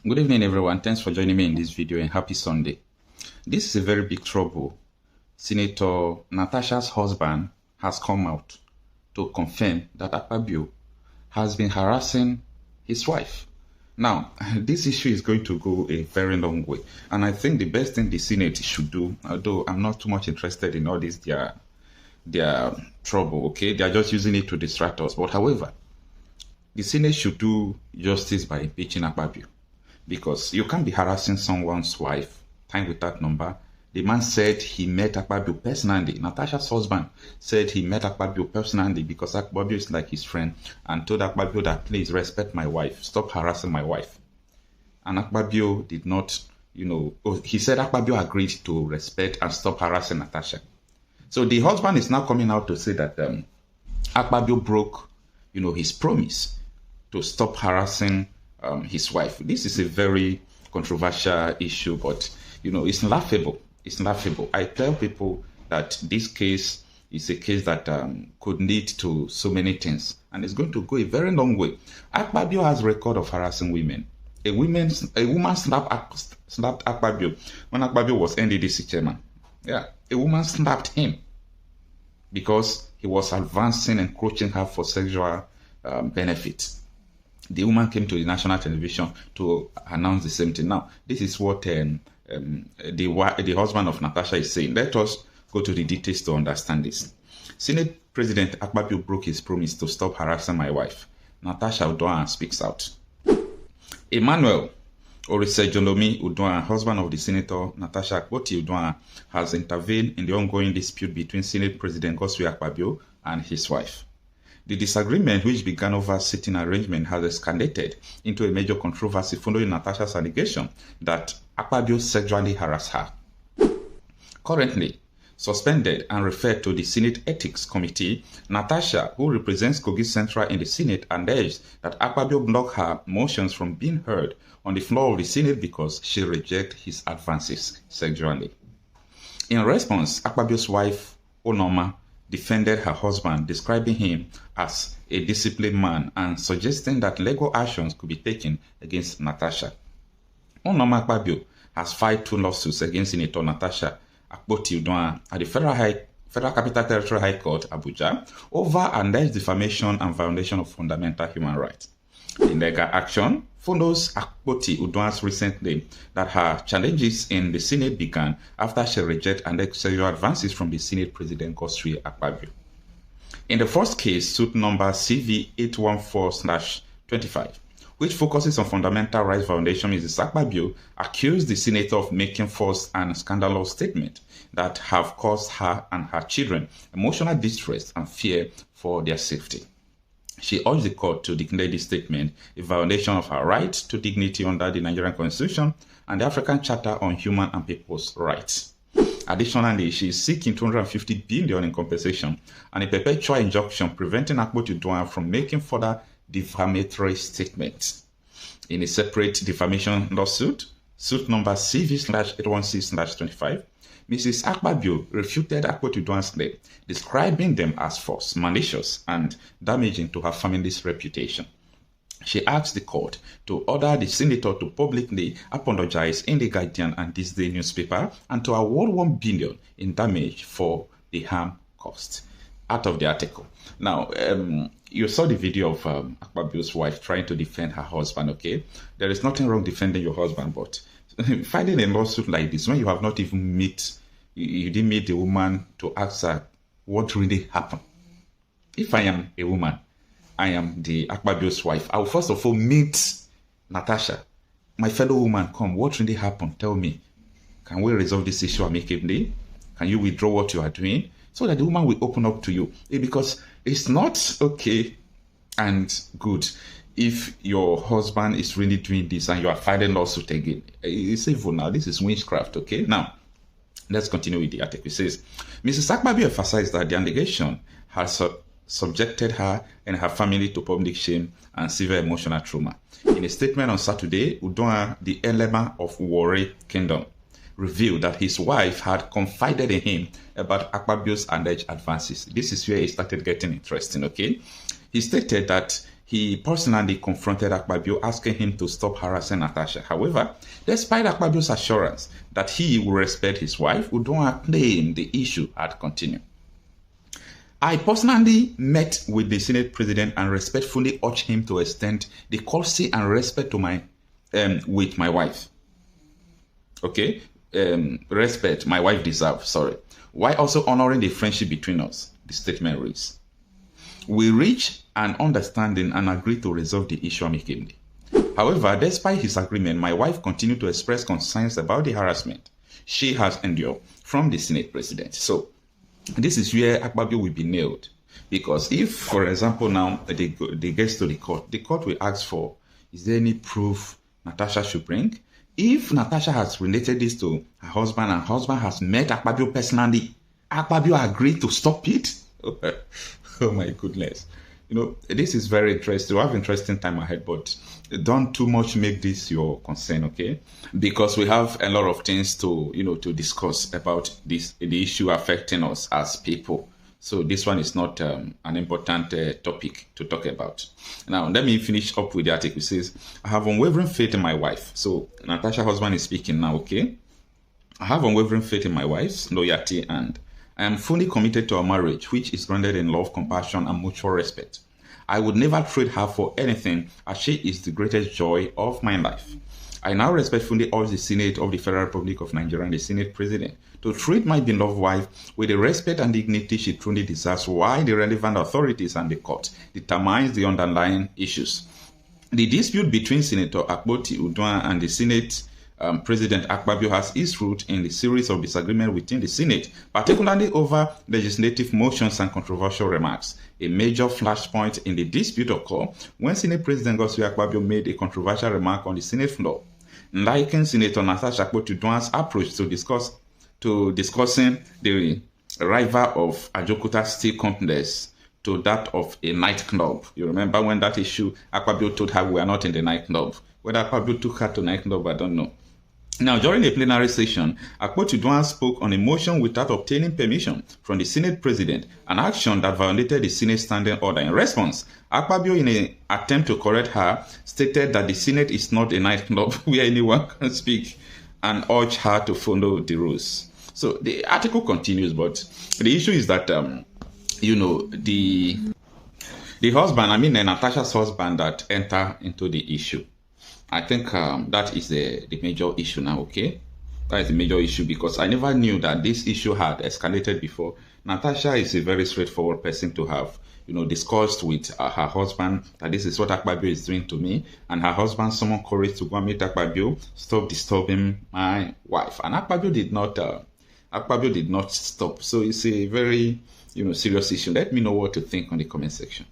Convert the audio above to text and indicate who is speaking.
Speaker 1: Good evening, everyone. Thanks for joining me in this video and happy Sunday. This is a very big trouble. Senator Natasha's husband has come out to confirm that Akpabio has been harassing his wife. Now, this issue is going to go a very long way. And I think the best thing the Senate should do, although I'm not too much interested in all this, their trouble, okay? They are just using it to distract us. But however, the Senate should do justice by impeaching Akpabio. Because you can't be harassing someone's wife, time without number. The man said he met Akpabio personally. Natasha's husband said he met Akpabio personally because Akpabio is like his friend and told Akpabio that please respect my wife, stop harassing my wife. And Akpabio did not, he said Akpabio agreed to respect and stop harassing Natasha. So the husband is now coming out to say that Akpabio broke, his promise to stop harassing his wife. This is a very controversial issue, but it's laughable. It's laughable. I tell people that this case is a case that could lead to so many things, and it's going to go a very long way. Akpabio has a record of harassing women. A woman slapped Akpabio when Akpabio was NDDC chairman. Yeah, a woman slapped him because he was advancing and coaching her for sexual benefits. The woman came to the national television to announce the same thing. Now, this is what the husband of Natasha is saying. Let us go to the details to understand this. Senate President Akpabio broke his promise to stop harassing my wife. Natasha Udoan speaks out. Emmanuel Orisejolomi Udoan, husband of the Senator Natasha Udoan, has intervened in the ongoing dispute between Senate President Godswill Akpabio and his wife. The disagreement, which began over seating arrangement, has escalated into a major controversy following Natasha's allegation that Akpabio sexually harassed her. Currently suspended and referred to the Senate Ethics Committee, Natasha, who represents Kogi Central in the Senate, alleged that Akpabio blocked her motions from being heard on the floor of the Senate because she rejected his advances sexually. In response, Akpabio's wife, Onoma, defended her husband, describing him as a disciplined man and suggesting that legal actions could be taken against Natasha. Onoma Akpabio has filed 2 lawsuits against Senator Natasha Udoan at the Federal Capital Territory High Court, Abuja, over alleged defamation and violation of fundamental human rights. The legal action follows Udoan's recent claim that her challenges in the Senate began after she rejected alleged sexual advances from the Senate President Godswill Akpabio. In the first case, suit number CV 814/25, which focuses on fundamental rights violation, Mrs. Akpabio accused the senator of making false and scandalous statements that have caused her and her children emotional distress and fear for their safety. She urged the court to declare this statement a violation of her right to dignity under the Nigerian Constitution and the African Charter on Human and People's Rights. Additionally, she is seeking 250 billion in compensation and a perpetual injunction preventing Akpabio Udoan from making further defamatory statements. In a separate defamation lawsuit, suit number CV/816/25, Mrs. Akpabio refuted Akpabio Udoan's claim, describing them as false, malicious, and damaging to her family's reputation. She asked the court to order the senator to publicly apologize in the Guardian and This Day newspaper and to award 1 billion in damage for the harm caused. Out of the article. Now, you saw the video of Akpabio's wife trying to defend her husband, okay? There is nothing wrong defending your husband, but filing a lawsuit like this, when you have not even you didn't meet the woman to ask her what really happened. If I am a woman, I am the Akpabio's wife, I will first of all meet Natasha. My fellow woman, come, what really happened? Tell me. Can we resolve this issue amicably? Can you withdraw what you are doing? So that the woman will open up to you. Because it's not okay and good if your husband is really doing this and you are filing lawsuit again. It's evil now. This is witchcraft, okay? Now, let's continue with the article. It says, Mrs. Akpabio emphasized that the allegation has subjected her and her family to public shame and severe emotional trauma. In a statement on Saturday, Udoan, the Elema of Warri Kingdom, revealed that his wife had confided in him about Akpabio's alleged advances. This is where it started getting interesting, okay? He stated that he personally confronted Akpabio, asking him to stop harassing Natasha. However, despite Akpabio's assurance that he will respect his wife, Udoma claimed the issue had continued. I personally met with the Senate President and respectfully urged him to extend the courtesy and respect to with my wife. Okay? Respect my wife deserves, sorry. While also honoring the friendship between us, the statement reads. We reached an understanding and agreed to resolve the issue amicably. However, despite his agreement, my wife continued to express concerns about the harassment she has endured from the Senate President. So, this is where Akpabio will be nailed. Because if, for example, now they get to the court will ask for, is there any proof Natasha should bring? If Natasha has related this to her husband and her husband has met Akpabio personally, Akpabio agreed to stop it? Oh my goodness. You know, this is very interesting. We have interesting time ahead, but don't too much make this your concern, okay? Because we have a lot of things to, to discuss about the issue affecting us as people. So this one is not an important topic to talk about. Now, let me finish up with the article. It says, I have unwavering faith in my wife. So Natasha's husband is speaking now, okay? I have unwavering faith in my wife's loyalty, and I am fully committed to our marriage, which is grounded in love, compassion, and mutual respect. I would never trade her for anything, as she is the greatest joy of my life. I now respectfully urge the Senate of the Federal Republic of Nigeria and the Senate President to treat my beloved wife with the respect and dignity she truly deserves, while the relevant authorities and the court determines the underlying issues. The dispute between Senator Akpabio and the Senate President Akpabio has its root in the series of disagreements within the Senate, particularly over legislative motions and controversial remarks. A major flashpoint in the dispute occurred when Senate President Akpabio made a controversial remark on the Senate floor, likening Senator Natasha Akpabio's approach to discussing the arrival of Ajokuta Steel Complex to that of a nightclub. You remember when that issue, Akpabio told her we are not in the nightclub. Whether Akpabio took her to nightclub, I don't know. Now, during a plenary session, Akpabio spoke on a motion without obtaining permission from the Senate President, an action that violated the Senate standing order. In response, Akpabio, in an attempt to correct her, stated that the Senate is not a nightclub where anyone can speak, and urged her to follow the rules. So the article continues, but the issue is that, the husband, Natasha's husband that entered into the issue. I think that is the major issue now, okay? That is the major issue, because I never knew that this issue had escalated before. Natasha is a very straightforward person to have, discussed with her husband that this is what Akpabio is doing to me, and her husband summoned courage to go and meet Akpabio, stop disturbing my wife. And Akpabio did not stop. So it's a very, serious issue. Let me know what to think on the comment section.